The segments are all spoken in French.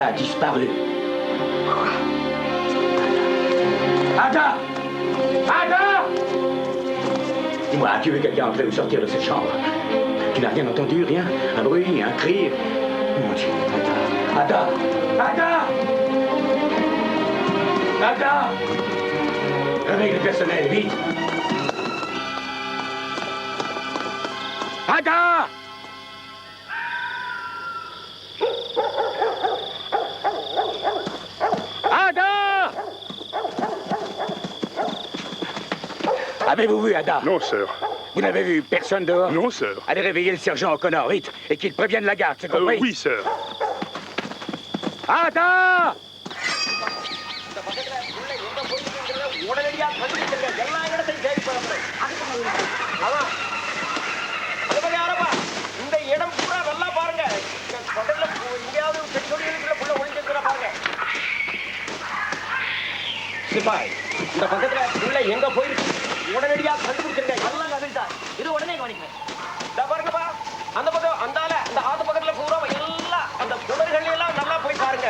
A disparu. Ada! Ada! Dis-moi, as-tu vu quelqu'un entrer ou sortir de cette chambre? Tu n'as rien entendu, rien? Un bruit, un cri? Mon Dieu, Ada! Ada! Ada! Ada! Réveille le personnel, vite! Ada! Ada! Avez-vous vu Ada? Non, sir. Vous n'avez vu personne dehors? Non, sir. Allez réveiller le sergent O'Connor, vite, et qu'il prévienne la garde, c'est compris? Oui, sir. Ada! சிப்பாய் இந்த பக்கத்துல உள்ள எங்க போயிருக்கு உடனடியா கண்டுபிடிச்சிருங்க எல்லாம் கவிழ்த்தார் இது உடனே கவனிங்க இந்த பாருங்கப்பா அந்த பக்கம் அந்தால அந்த ஆத்து பக்கத்துல பூரா எல்லாம் அந்த புதர்கள் எல்லாம் நல்லா போய் பாருங்க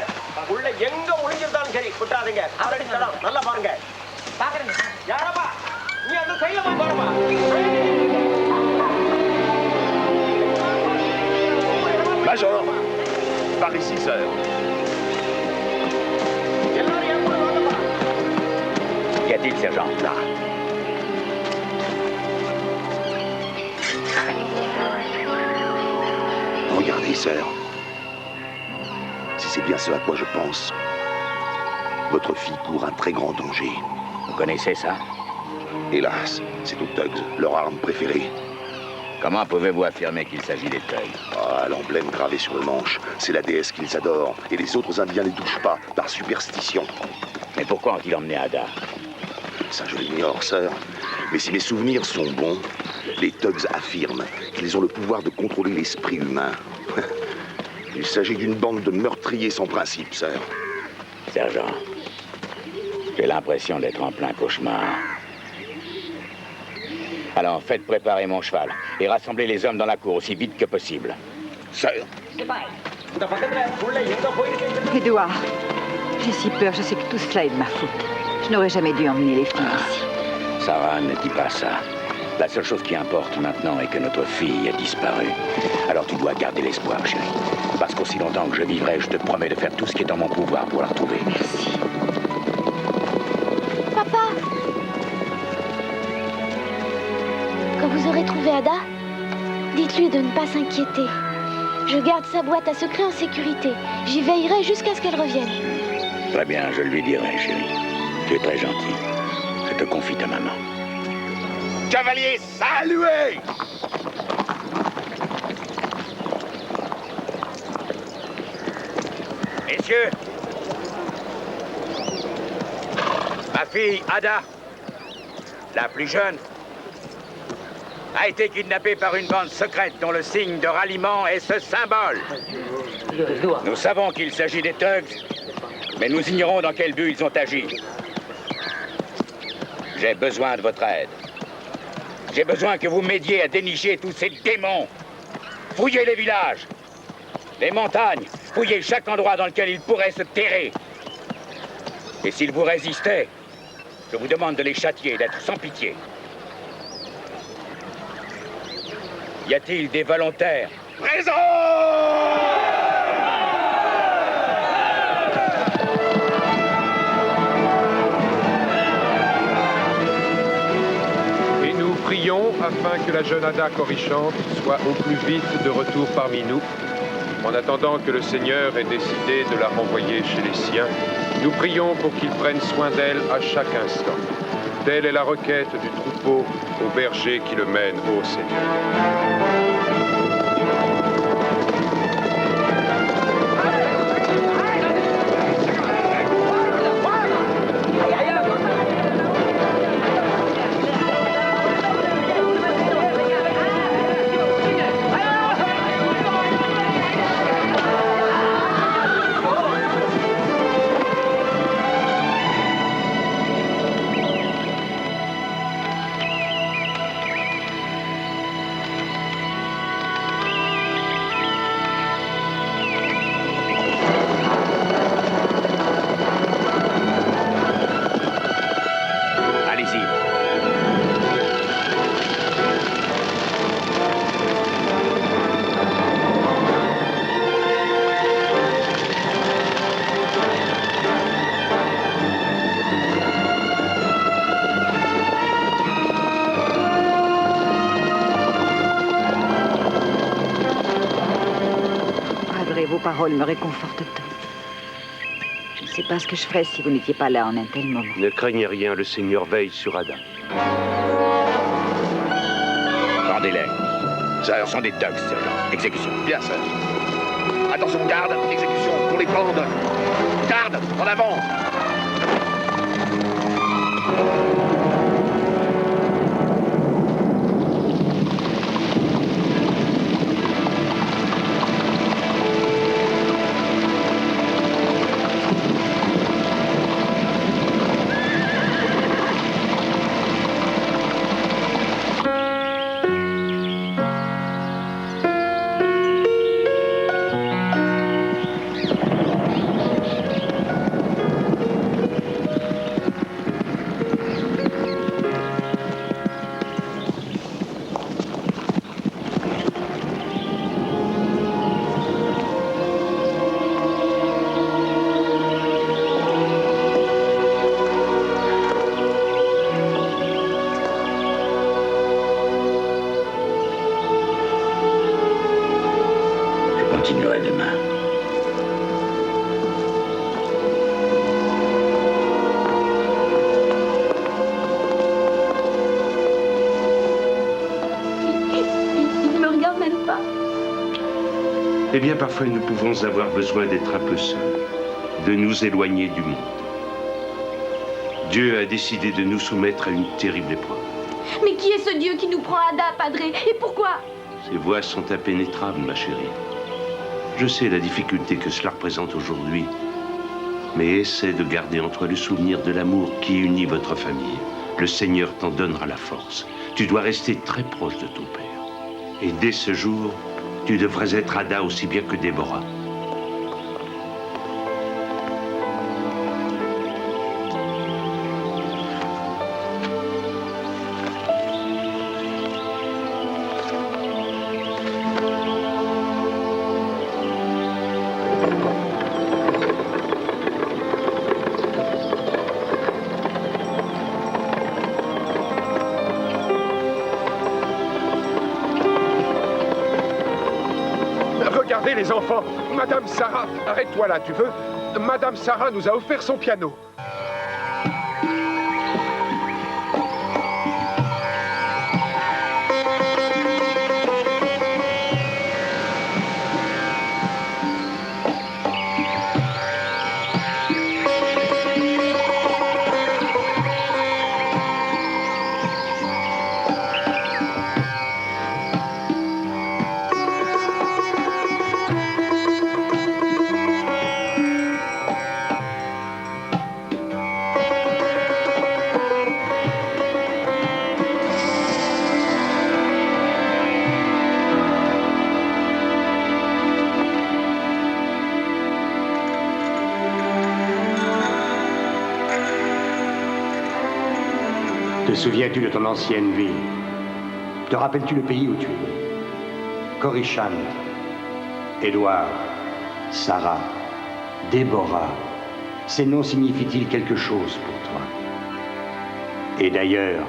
உள்ள எங்க ஒளிஞ்சிருந்தாலும் சரி விட்டாதீங்க ஆல்ரெடி தடம் நல்லா பாருங்க பாக்குறீங்க யாரப்பா நீ அந்த சைடுல போய் பாருப்பா Major, par ici, sir. Qu'y a-t-il, sergent? Là. Regardez, sir. Si c'est bien ce à quoi je pense, votre fille court un très grand danger. Vous connaissez ça? Hélas, c'est aux Thugs, leur arme préférée. Comment pouvez-vous affirmer qu'il s'agit des Thugs? Ah, l'emblème gravé sur le manche, c'est la déesse qu'ils adorent, et les autres Indiens ne les touchent pas, par superstition. Mais pourquoi ont-ils emmené Ada? Ça, je l'ignore, sir. Mais si mes souvenirs sont bons, les Thugs affirment qu'ils ont le pouvoir de contrôler l'esprit humain. Il s'agit d'une bande de meurtriers sans principe, sir. Sergent, j'ai l'impression d'être en plein cauchemar. Alors, faites préparer mon cheval et rassemblez les hommes dans la cour aussi vite que possible. Sir. Édouard, j'ai si peur, je sais que tout cela est de ma faute. Je n'aurais jamais dû emmener les filles ici. Sarah, ne dis pas ça. La seule chose qui importe maintenant est que notre fille a disparu. Alors tu dois garder l'espoir, chérie. Parce qu'aussi longtemps que je vivrai, je te promets de faire tout ce qui est en mon pouvoir pour la retrouver. Merci. Papa! Quand vous aurez trouvé Ada, dites-lui de ne pas s'inquiéter. Je garde sa boîte à secret en sécurité. J'y veillerai jusqu'à ce qu'elle revienne. Très bien, je lui dirai, chérie. Tu es très gentil. Je te confie ta maman. Cavalier, saluez! Messieurs, ma fille Ada, la plus jeune, a été kidnappée par une bande secrète dont le signe de ralliement est ce symbole. Nous savons qu'il s'agit des Thugs, mais nous ignorons dans quel but ils ont agi. J'ai besoin de votre aide. J'ai besoin que vous m'aidiez à dénicher tous ces démons. Fouillez les villages, les montagnes, fouillez chaque endroit dans lequel ils pourraient se terrer. Et s'ils vous résistaient, je vous demande de les châtier, d'être sans pitié. Y a-t-il des volontaires? Présent! Et nous prions afin que la jeune Ada Corrichante soit au plus vite de retour parmi nous. En attendant que le Seigneur ait décidé de la renvoyer chez les siens, nous prions pour qu'il prenne soin d'elle à chaque instant. Telle est la requête du troupeau au berger qui le mène au Seigneur. paroles me réconfortent tant. Je ne sais pas ce que je ferais si vous n'étiez pas là en un tel moment. Ne craignez rien, le Seigneur veille sur Ada. Rendez-les. Sir. Ce sont des thugs, sergent. Exécution. Bien, sir. Attention, garde, exécution, pour les prendre. Garde, en avant. Continuerai demain. Il me regarde même pas. Eh bien, parfois, nous pouvons avoir besoin d'être un peu seuls, de nous éloigner du monde. Dieu a décidé de nous soumettre à une terrible épreuve. Mais qui est ce Dieu qui nous prend Ada, Padre? Et pourquoi? Ces voies sont impénétrables, ma chérie. Je sais la difficulté que cela représente aujourd'hui, mais essaie de garder en toi le souvenir de l'amour qui unit votre famille. Le Seigneur t'en donnera la force. Tu dois rester très proche de ton père. Et dès ce jour, tu devrais être Ada aussi bien que Déborah. Regardez les enfants, Madame Sarah, arrête-toi là, tu veux? Madame Sarah nous a offert son piano. Te souviens-tu de ton ancienne vie? Te rappelles-tu le pays où tu es né? Corishant, Édouard, Sarah, Déborah, ces noms signifient-ils quelque chose pour toi? Et d'ailleurs,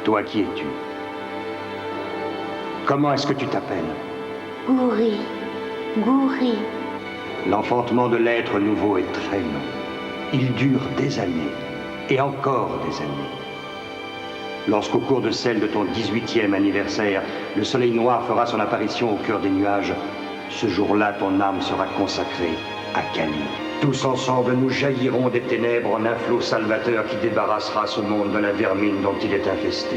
toi qui es-tu? Comment est-ce que tu t'appelles? Gouri, Gouri. L'enfantement de l'être nouveau est très long. Il dure des années, et encore des années. Lorsqu'au cours de celle de ton 18e anniversaire, le soleil noir fera son apparition au cœur des nuages, ce jour-là, ton âme sera consacrée à Kali. Tous ensemble, nous jaillirons des ténèbres en un flot salvateur qui débarrassera ce monde de la vermine dont il est infesté.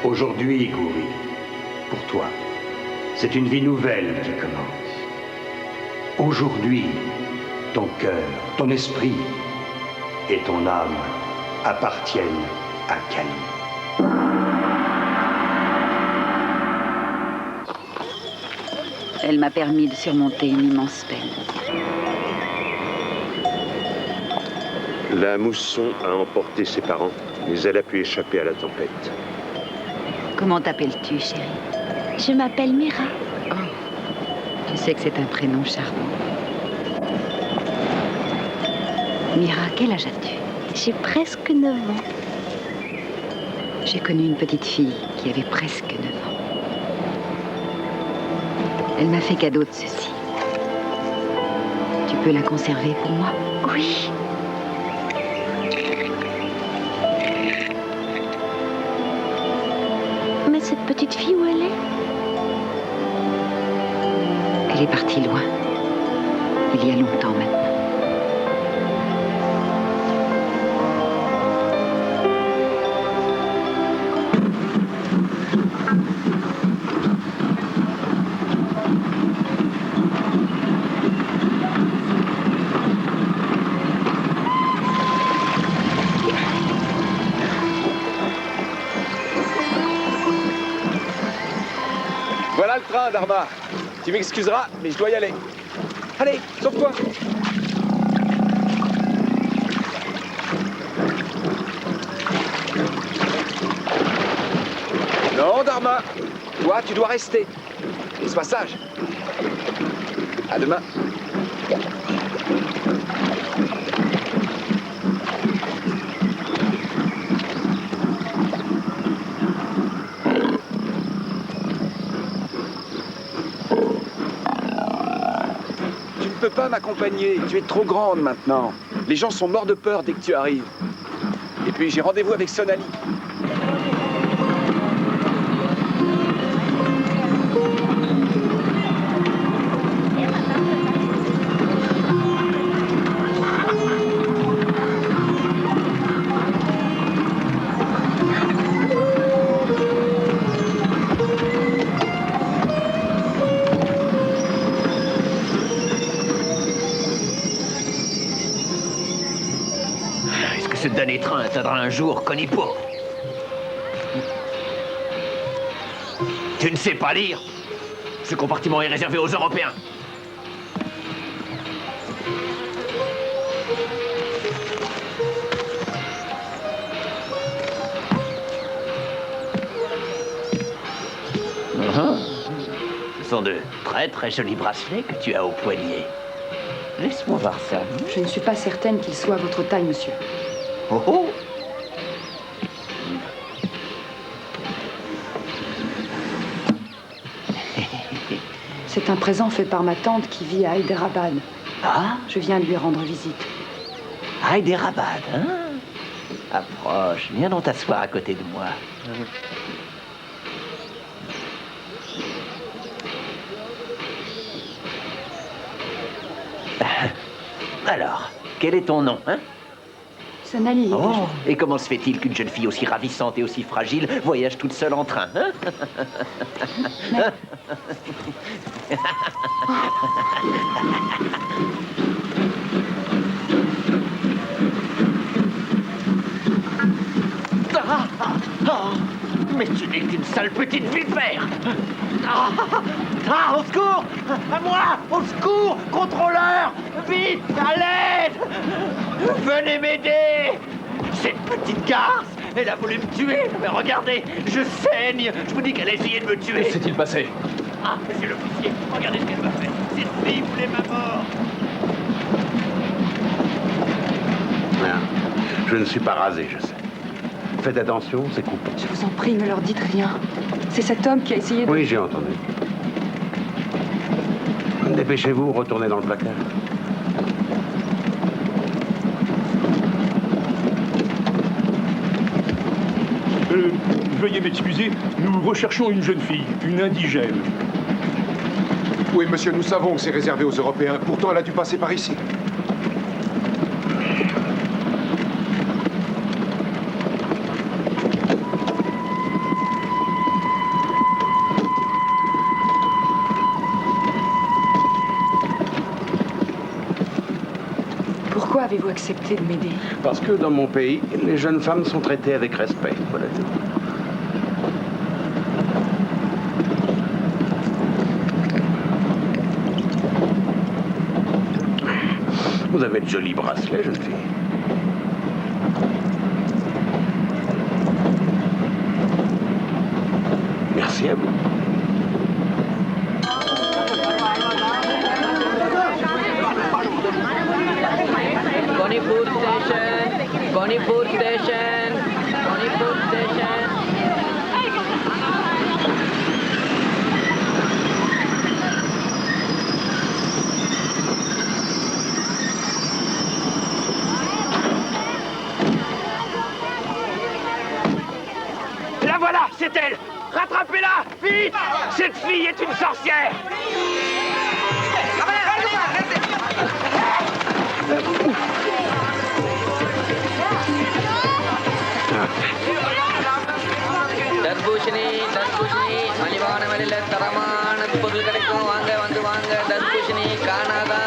Aujourd'hui, Gouri, pour toi, c'est une vie nouvelle qui commence. Aujourd'hui, ton cœur, ton esprit et ton âme appartiennent à Kali. Elle m'a permis de surmonter une immense peine. La mousson a emporté ses parents, mais elle a pu échapper à la tempête. Comment t'appelles-tu, chérie? Je m'appelle Mira. Oh, je sais que c'est un prénom charmant. Mira, quel âge as-tu? J'ai presque 9 ans. J'ai connu une petite fille qui avait presque 9 ans. Elle m'a fait cadeau de ceci. Tu peux la conserver pour moi? Oui. Mais cette petite fille, où elle est? Elle est partie loin. Il y a longtemps maintenant. Voilà le train, Dharma. Tu m'excuseras, mais je dois y aller. Allez, sauve-toi. Non, Dharma. Toi, tu dois rester. Et sois sage. À demain. Tu ne peux pas m'accompagner. Tu es trop grande maintenant. Les gens sont morts de peur dès que tu arrives. Et puis j'ai rendez-vous avec Sonali. Ce damné train atteindra un jour Konipo. Tu ne sais pas lire? Ce compartiment est réservé aux Européens. Ce sont de très très jolis bracelets que tu as au poignet. Laisse-moi voir ça. Je ne suis pas certaine qu'il soit à votre taille, monsieur. Oh oh! C'est un présent fait par ma tante qui vit à Hyderabad. Ah? Je viens lui rendre visite. Hyderabad, hein? Approche, viens donc t'asseoir à côté de moi. Alors, quel est ton nom, hein? Sonali. Oh, et comment se fait-il qu'une jeune fille aussi ravissante et aussi fragile voyage toute seule en train, hein? Mais... Mais tu n'es qu'une sale petite vipère! Au secours! À moi! Au secours! Contrôleur! Vite! À l'aide! Venez m'aider! Cette petite garce! Elle a voulu me tuer! Mais regardez! Je saigne! Je vous dis qu'elle a essayé de me tuer! Que s'est-il passé? Ah, monsieur l'officier! Regardez ce qu'elle m'a fait! Cette fille voulait ma mort! Je ne suis pas rasé, je sais. Faites attention, c'est coupant. Je vous en prie, ne leur dites rien. C'est cet homme qui a essayé de... Oui, j'ai entendu. Dépêchez-vous, retournez dans le placard. Veuillez m'excuser, nous recherchons une jeune fille, une indigène. Oui, monsieur, nous savons que c'est réservé aux Européens. Pourtant, elle a dû passer par ici. Pourquoi avez-vous accepté de m'aider? Parce que dans mon pays, les jeunes femmes sont traitées avec respect. Voilà tout. Vous avez de jolis bracelets, jeune fille. Merci à vous. Bonipur Station, Bonipur Station, Bonipur Station. est-elle? Rattrapez-la! Vite! Cette fille est une sorcière! தர்பூஷணி மலிவான விலையில தரமான பொருள் கிடைக்கும். வாங்க வந்து வாங்க. தர்பூஷணி காணாதா?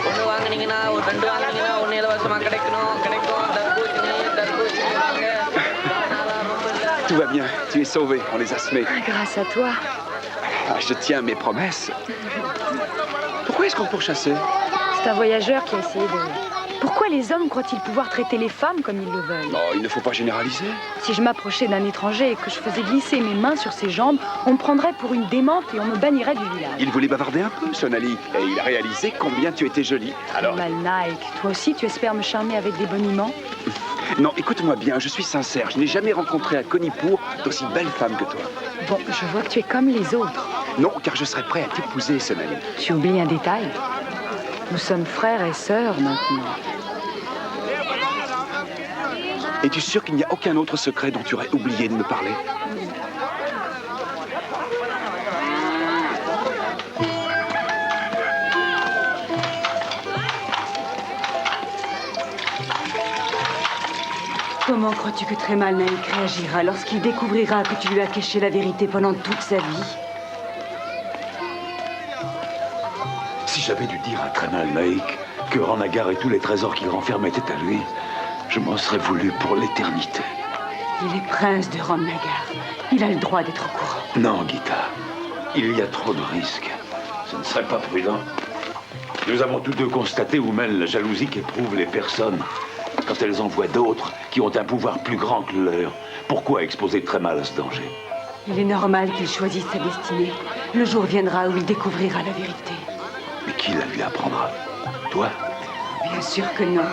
ஒன்று வாங்கினீங்கன்னா ஒரு 2 வாங்கினீங்கன்னா 1 இலவசமாக கிடைக்கும். தர்பூஷணி வாங்க. Tout va bien, tu es sauvé, on les a semés. Grâce à toi. Ah, je tiens mes promesses. Pourquoi est-ce qu'on pourchassait? C'est un voyageur qui a essayé de... Pourquoi les hommes croient-ils pouvoir traiter les femmes comme ils le veulent? Non, il ne faut pas généraliser. Si je m'approchais d'un étranger et que je faisais glisser mes mains sur ses jambes, on me prendrait pour une démente et on me bannirait du village. Il voulait bavarder un peu, Sonali, et il a réalisé combien tu étais jolie. Alors... Mal Nike, toi aussi tu espères me charmer avec des boniments? Non, écoute-moi bien, je suis sincère, je n'ai jamais rencontré à Konipour d'aussi belle femme que toi. Bon, je vois que tu es comme les autres. Non, car je serais prêt à t'épouser, Sonali. Tu oublies un détail. Nous sommes frères et sœurs maintenant. Es-tu sûr qu'il n'y a aucun autre secret dont tu aurais oublié de me parler? Comment crois-tu que Tremal Naik réagira lorsqu'il découvrira que tu lui as caché la vérité pendant toute sa vie? Si j'avais dû dire à Tremal Naik que Ranagar et tous les trésors qu'il renfermait étaient à lui, je m'en serais voulu pour l'éternité. Il est prince de Ranagar. Il a le droit d'être au courant. Non, Gita. Il y a trop de risques. Ce ne serait pas prudent. Nous avons tous deux constaté où mène la jalousie qu'éprouvent les personnes quand elles en voient d'autres qui ont un pouvoir plus grand que le leur. Pourquoi exposer Tremal à ce danger? Il est normal qu'il choisisse sa destinée. Le jour viendra où il découvrira la vérité. Mais qui la lui apprendra? Toi? Bien sûr que non.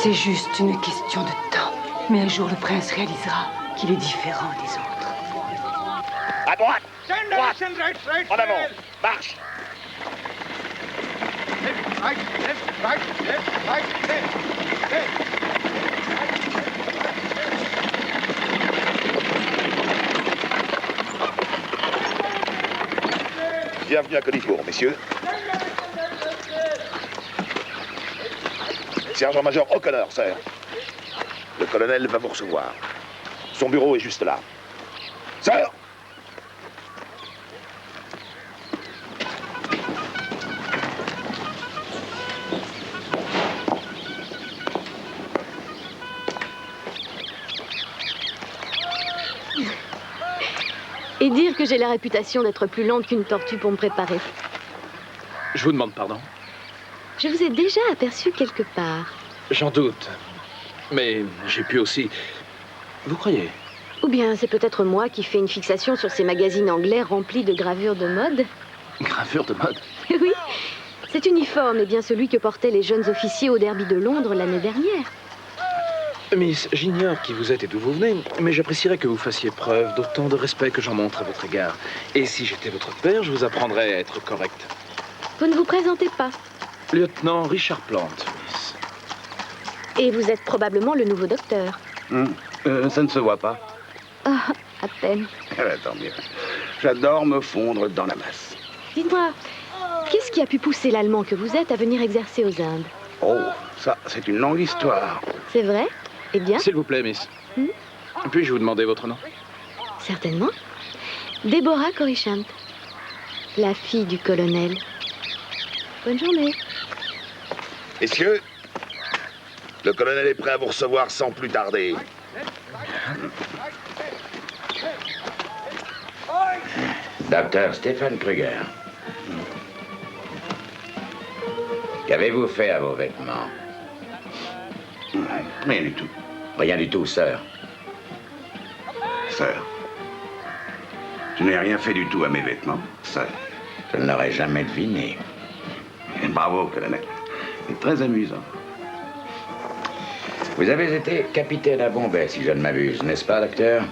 C'est juste une question de temps. Mais un jour, le prince réalisera qu'il est différent des autres. À droite! Droite! En avant! Marche! Bienvenue à Konipour, messieurs. Sergent-major O'Connor, sir. Le colonel va vous recevoir. Son bureau est juste là. Sir! Et dire que j'ai la réputation d'être plus lente qu'une tortue pour me préparer. Je vous demande pardon. Je vous ai déjà aperçu quelque part. J'en doute. Mais j'ai pu aussi... Vous croyez? Ou bien c'est peut-être moi qui fais une fixation sur ces magazines anglais remplis de gravures de mode. Gravure de mode? Oui, cet uniforme est bien celui que portaient les jeunes officiers au derby de Londres l'année dernière. Miss, j'ignore qui vous êtes et d'où vous venez, mais j'apprécierais que vous fassiez preuve d'autant de respect que j'en montre à votre égard. Et si j'étais votre père, je vous apprendrais à être correct. Vous ne vous présentez pas. Lieutenant Richard Plante, Miss. Et vous êtes probablement le nouveau docteur. Ça ne se voit pas. Ah, à peine. Tant mieux. J'adore me fondre dans la masse. Dites-moi, qu'est-ce qui a pu pousser l'Allemand que vous êtes à venir exercer aux Indes? Oh, ça, c'est une longue histoire. C'est vrai? Eh bien... S'il vous plaît, Miss. Puis-je vous demander votre nom? Certainement. Deborah Corishant, la fille du colonel. Bonne journée. Messieurs, le colonel est prêt à vous recevoir sans plus tarder. Docteur Stéphane Kruger. Qu'avez-vous fait à vos vêtements? Rien du tout. Rien du tout, sœur. Sœur. Je n'ai rien fait du tout à mes vêtements, sœur. Je ne l'aurais jamais deviné. Bravo, colonel. C'est très amusant. Vous avez été capitaine à Bombay, si je ne m'abuse, n'est-ce pas, docteur?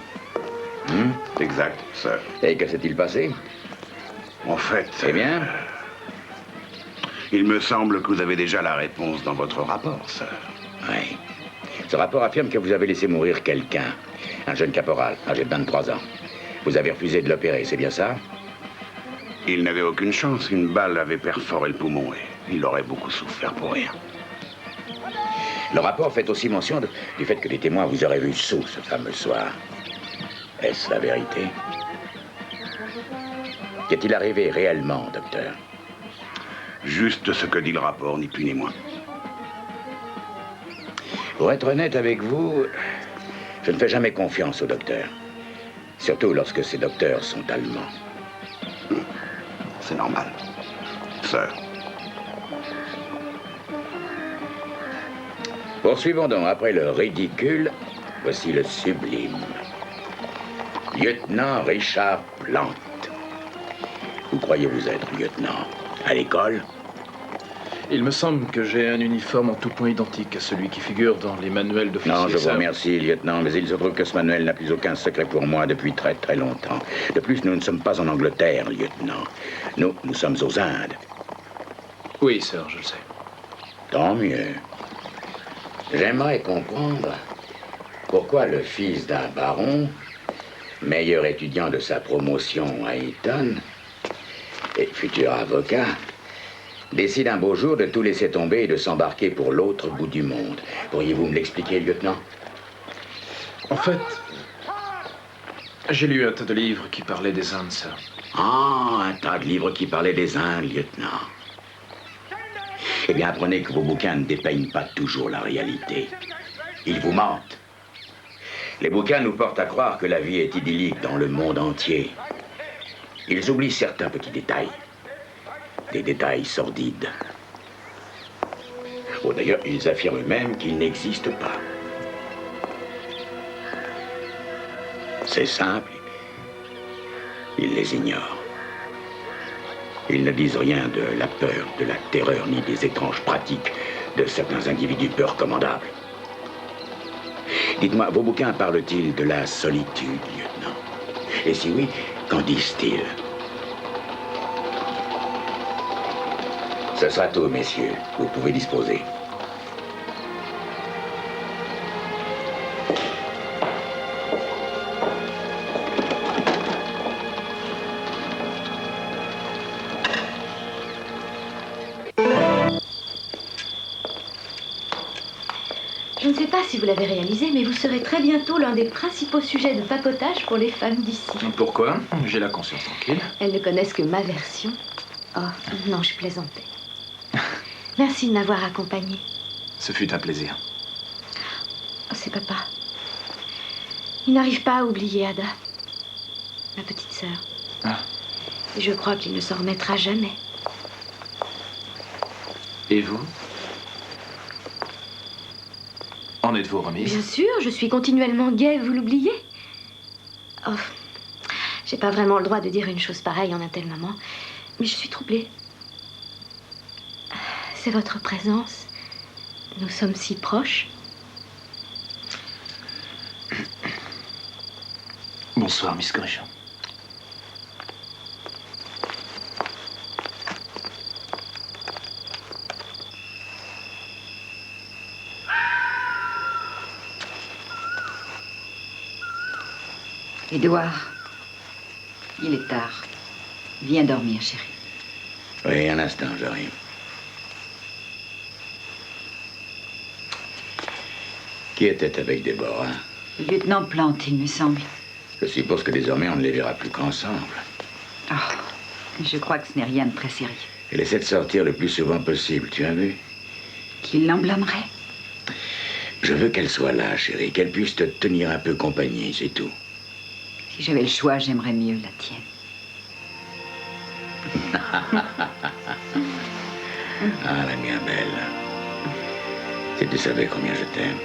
Exact, sœur. Et que s'est-il passé? En fait... Eh bien? Il me semble que vous avez déjà la réponse dans votre rapport, sir. Oui. Ce rapport affirme que vous avez laissé mourir quelqu'un. Un jeune caporal, âgé de 23 ans. Vous avez refusé de l'opérer, c'est bien ça? Il n'avait aucune chance. Une balle avait perforé le poumon et il aurait beaucoup souffert pour rien. Le rapport fait aussi mention du fait que les témoins vous auraient vu sous ce fameux soir. Est-ce la vérité? Qu'est-il arrivé réellement, docteur? Juste ce que dit le rapport, ni plus ni moins. Pour être honnête avec vous, je ne fais jamais confiance aux docteurs. Surtout lorsque ces docteurs sont allemands. C'est normal. Sir. Poursuivons donc. Après le ridicule, voici le sublime. Lieutenant Richard Plante. Où croyez-vous être, lieutenant? À l'école? Il me semble que j'ai un uniforme en tout point identique à celui qui figure dans les manuels d'officiers. Non, je vous remercie, lieutenant, mais il se trouve que ce manuel n'a plus aucun secret pour moi depuis très très longtemps. De plus, nous ne sommes pas en Angleterre, lieutenant. Nous sommes aux Indes. Oui, sir, je le sais. Tant mieux. J'aimerais comprendre pourquoi le fils d'un baron, meilleur étudiant de sa promotion à Eton, et futur avocat, décide un beau jour de tout laisser tomber et de s'embarquer pour l'autre bout du monde. Pourriez-vous me l'expliquer, lieutenant? En fait, j'ai lu un tas de livres qui parlaient des Indes, sir. Ah, un tas de livres qui parlaient des Indes, lieutenant. Eh bien, apprenez que vos bouquins ne dépeignent pas toujours la réalité. Ils vous mentent. Les bouquins nous portent à croire que la vie est idyllique dans le monde entier. Ils oublient certains petits détails. Des détails sordides. Oh, d'ailleurs, ils affirment même qu'ils n'existent pas. C'est simple. Ils les ignorent. Ils ne disent rien de la peur, de la terreur, ni des étranges pratiques de certains individus peu recommandables. Dites-moi, vos bouquins parlent-ils de la solitude, lieutenant? Et si oui, qu'en disent-ils? Ce sera tout, messieurs. Vous pouvez disposer. Je ne sais pas si vous l'avez réalisé, mais vous serez très bientôt l'un des principaux sujets de papotage pour les femmes d'ici. Pourquoi? J'ai la conscience tranquille. Elles ne connaissent que ma version. Oh, non, je plaisantais. Merci de m'avoir accompagnée. Ce fut un plaisir. Oh, c'est papa. Il n'arrive pas à oublier Ada, ma petite sœur. Ah. Et je crois qu'il ne s'en remettra jamais. Et vous? En êtes-vous remise? Bien sûr, je suis continuellement gaie, vous l'oubliez? Oh, j'ai pas vraiment le droit de dire une chose pareille en un tel moment, mais je suis troublée. C'est votre présence. Nous sommes si proches. Bonsoir, Miss Grisham. Édouard, il est tard. Viens dormir, chérie. Oui, un instant, j'arrive. Qui était avec Déborah? Le lieutenant Plante, il me semble. Je suppose que désormais, on ne les verra plus qu'ensemble. Oh, je crois que ce n'est rien de très sérieux. Elle essaie de sortir le plus souvent possible, tu as vu? Qu'il l'emblâmerait. Je veux qu'elle soit là, chérie, qu'elle puisse te tenir un peu compagnie, c'est tout. Si j'avais le choix, j'aimerais mieux la tienne. Ah, la mienne belle. Si tu savais combien je t'aime.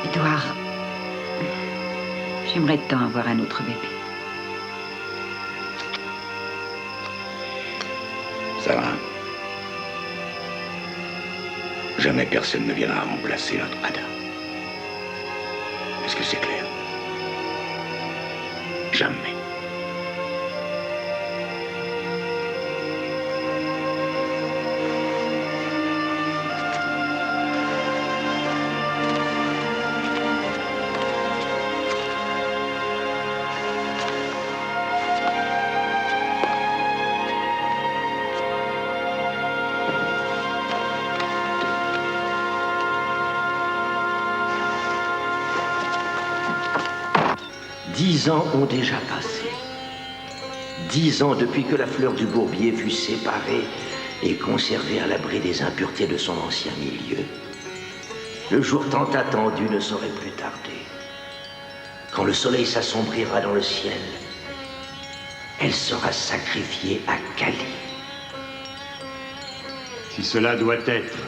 Édouard, j'aimerais tant avoir un autre bébé. Ça va. Jamais personne ne viendra remplacer notre Ada. Est-ce que c'est clair? Jamais. 10 ans ont déjà passé. 10 ans depuis que la fleur du bourbier fut séparée et conservée à l'abri des impuretés de son ancien milieu. Le jour tant attendu ne saurait plus tarder. Quand le soleil s'assombrira dans le ciel, elle sera sacrifiée à Kali. Si cela doit être,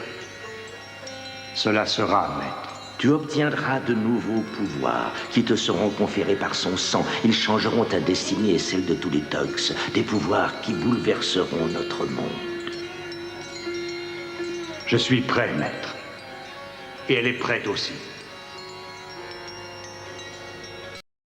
cela sera, maître. Tu obtiendras de nouveaux pouvoirs qui te seront conférés par son sang. Ils changeront ta destinée et celle de tous les Togs. Des pouvoirs qui bouleverseront notre monde. Je suis prêt, maître. Et elle est prête aussi.